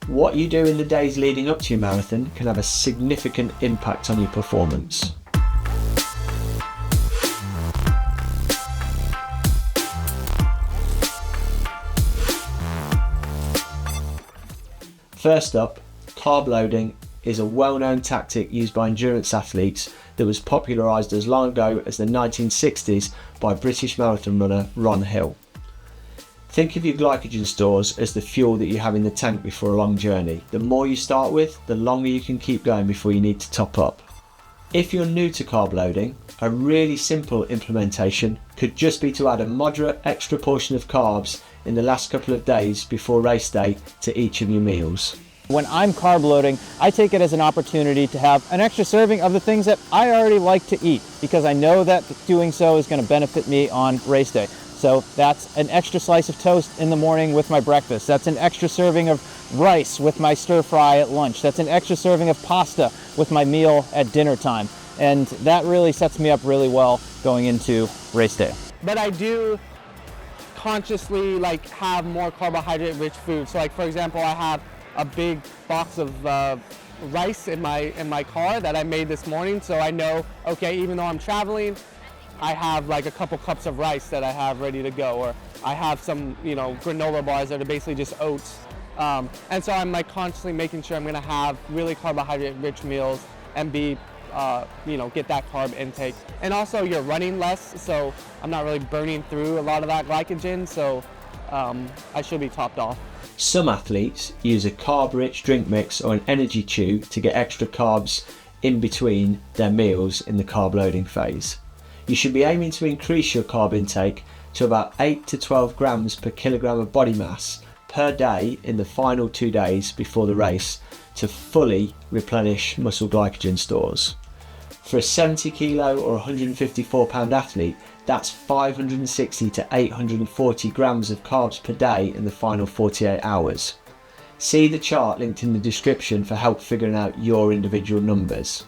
What you do in the days leading up to your marathon can have a significant impact on your performance. First up, carb loading is a well-known tactic used by endurance athletes that was popularised as long ago as the 1960s by British marathon runner Ron Hill. Think of your glycogen stores as the fuel that you have in the tank before a long journey. The more you start with, the longer you can keep going before you need to top up. If you're new to carb loading, a really simple implementation could just be to add a moderate extra portion of carbs in the last couple of days before race day to each of your meals. When I'm carb loading, I take it as an opportunity to have an extra serving of the things that I already like to eat, because I know that doing so is going to benefit me on race day. So that's an extra slice of toast in the morning with my breakfast. That's an extra serving of rice with my stir fry at lunch. That's an extra serving of pasta with my meal at dinner time. And that really sets me up really well going into race day. But I do consciously have more carbohydrate rich food. So for example, I have a big box of rice in my car that I made this morning. So I know, okay, even though I'm traveling, I have a couple cups of rice that I have ready to go, or I have some, granola bars that are basically just oats. And so I'm constantly making sure I'm gonna have really carbohydrate rich meals and be, get that carb intake. And also you're running less, so I'm not really burning through a lot of that glycogen, so I should be topped off. Some athletes use a carb-rich drink mix or an energy chew to get extra carbs in between their meals in the carb loading phase. You should be aiming to increase your carb intake to about 8 to 12 grams per kilogram of body mass per day in the final 2 days before the race to fully replenish muscle glycogen stores. For a 70 kilo or 154 pound athlete, that's 560 to 840 grams of carbs per day in the final 48 hours. See the chart linked in the description for help figuring out your individual numbers.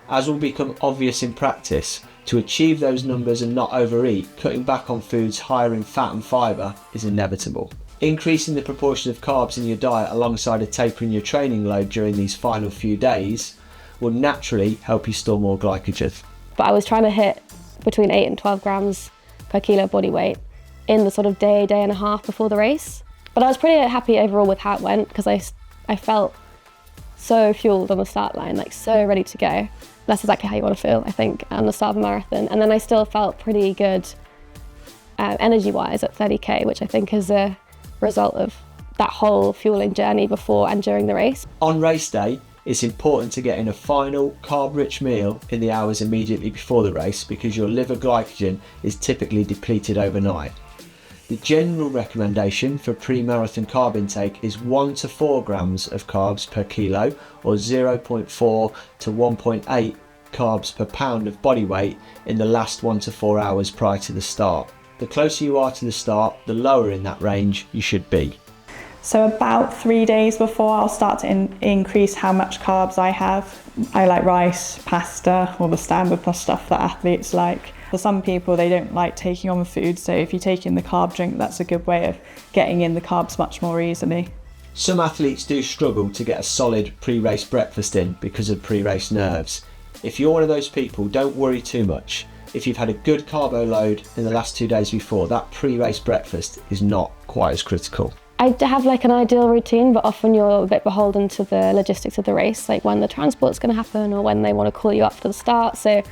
As will become obvious in practice, to achieve those numbers and not overeat, cutting back on foods higher in fat and fibre is inevitable. Increasing the proportion of carbs in your diet alongside a tapering your training load during these final few days will naturally help you store more glycogen. But I was trying to hit between 8 and 12 grams per kilo body weight in the sort of day and a half before the race. But I was pretty happy overall with how it went, because I felt so fueled on the start line, so ready to go. That's exactly how you want to feel, I think, on the start of a marathon. And then I still felt pretty good energy-wise at 30k, which I think is a result of that whole fueling journey before and during the race. On race day, it's important to get in a final carb-rich meal in the hours immediately before the race, because your liver glycogen is typically depleted overnight. The general recommendation for pre-marathon carb intake is 1 to 4 grams of carbs per kilo, or 0.4 to 1.8 carbs per pound of body weight in the last 1 to 4 hours prior to the start. The closer you are to the start, the lower in that range you should be. So about 3 days before, I'll start to increase how much carbs I have. I like rice, pasta, all the standard stuff that athletes like. For some people, they don't like taking on food, so if you take in the carb drink, that's a good way of getting in the carbs much more easily. Some athletes do struggle to get a solid pre-race breakfast in because of pre-race nerves. If you're one of those people, don't worry too much. If you've had a good carbo load in the last 2 days before, that pre-race breakfast is not quite as critical. I have an ideal routine, but often you're a bit beholden to the logistics of the race, like when the transport's going to happen or when they want to call you up for the start. So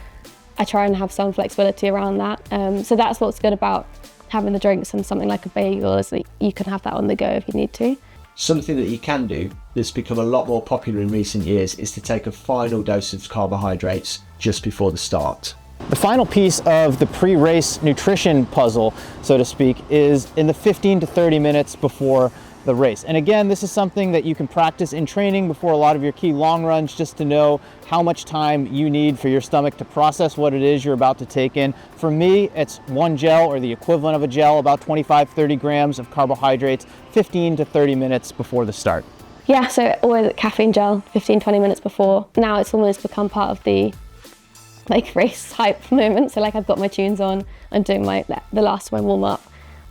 I try and have some flexibility around that. So that's what's good about having the drinks and something like a bagel, is that you can have that on the go if you need to. Something that you can do that's become a lot more popular in recent years is to take a final dose of carbohydrates just before the start. The final piece of the pre-race nutrition puzzle, so to speak, is in the 15 to 30 minutes before the race. And again, this is something that you can practice in training before a lot of your key long runs, just to know how much time you need for your stomach to process what it is you're about to take in. For me, it's one gel, or the equivalent of a gel, about 25-30 grams of carbohydrates, 15 to 30 minutes before the start. Yeah, so always caffeine gel, 15-20 minutes before. Now it's almost become part of the race hype moment. So I've got my tunes on, I'm doing the last one warm up,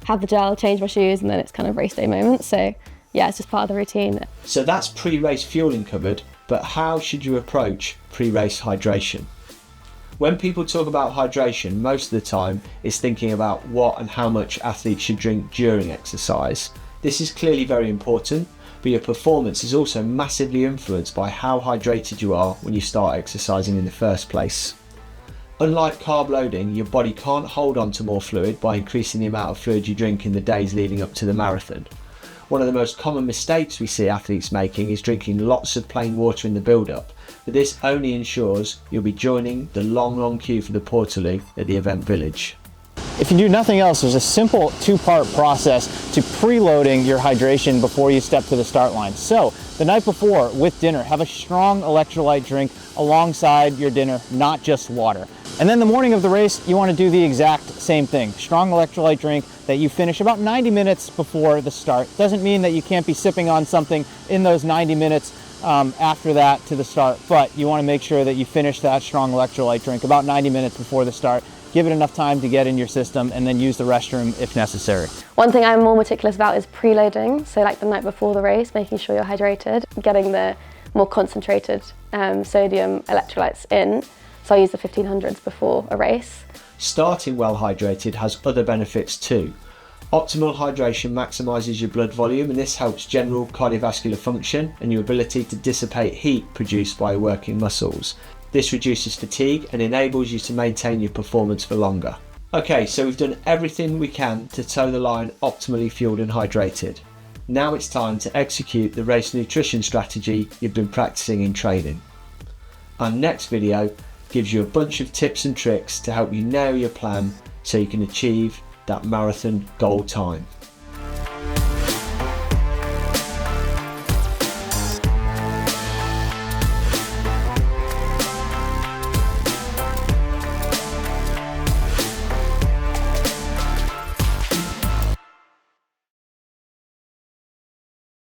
have the gel, change my shoes, and then it's kind of race day moment. So yeah, it's just part of the routine. So that's pre-race fueling covered, but how should you approach pre-race hydration? When people talk about hydration, most of the time it's thinking about what and how much athletes should drink during exercise. This is clearly very important, but your performance is also massively influenced by how hydrated you are when you start exercising in the first place. Unlike carb loading, your body can't hold on to more fluid by increasing the amount of fluid you drink in the days leading up to the marathon. One of the most common mistakes we see athletes making is drinking lots of plain water in the build-up, but this only ensures you'll be joining the long queue for the Portaloo at the event village. If you do nothing else, there's a simple two-part process to preloading your hydration before you step to the start line. So the night before with dinner, have a strong electrolyte drink alongside your dinner, not just water. And then the morning of the race, you want to do the exact same thing. Strong electrolyte drink that you finish about 90 minutes before the start. Doesn't mean that you can't be sipping on something in those 90 minutes after that to the start, but you want to make sure that you finish that strong electrolyte drink about 90 minutes before the start. Give it enough time to get in your system and then use the restroom if necessary. One thing I'm more meticulous about is preloading, so like the night before the race, making sure you're hydrated, getting the more concentrated sodium electrolytes in. So I use the 1500s before a race. Starting well hydrated has other benefits too. Optimal hydration maximises your blood volume, and this helps general cardiovascular function and your ability to dissipate heat produced by working muscles. This reduces fatigue and enables you to maintain your performance for longer. Okay, so we've done everything we can to toe the line optimally fueled and hydrated. Now it's time to execute the race nutrition strategy you've been practicing in training. Our next video gives you a bunch of tips and tricks to help you nail your plan so you can achieve that marathon goal time.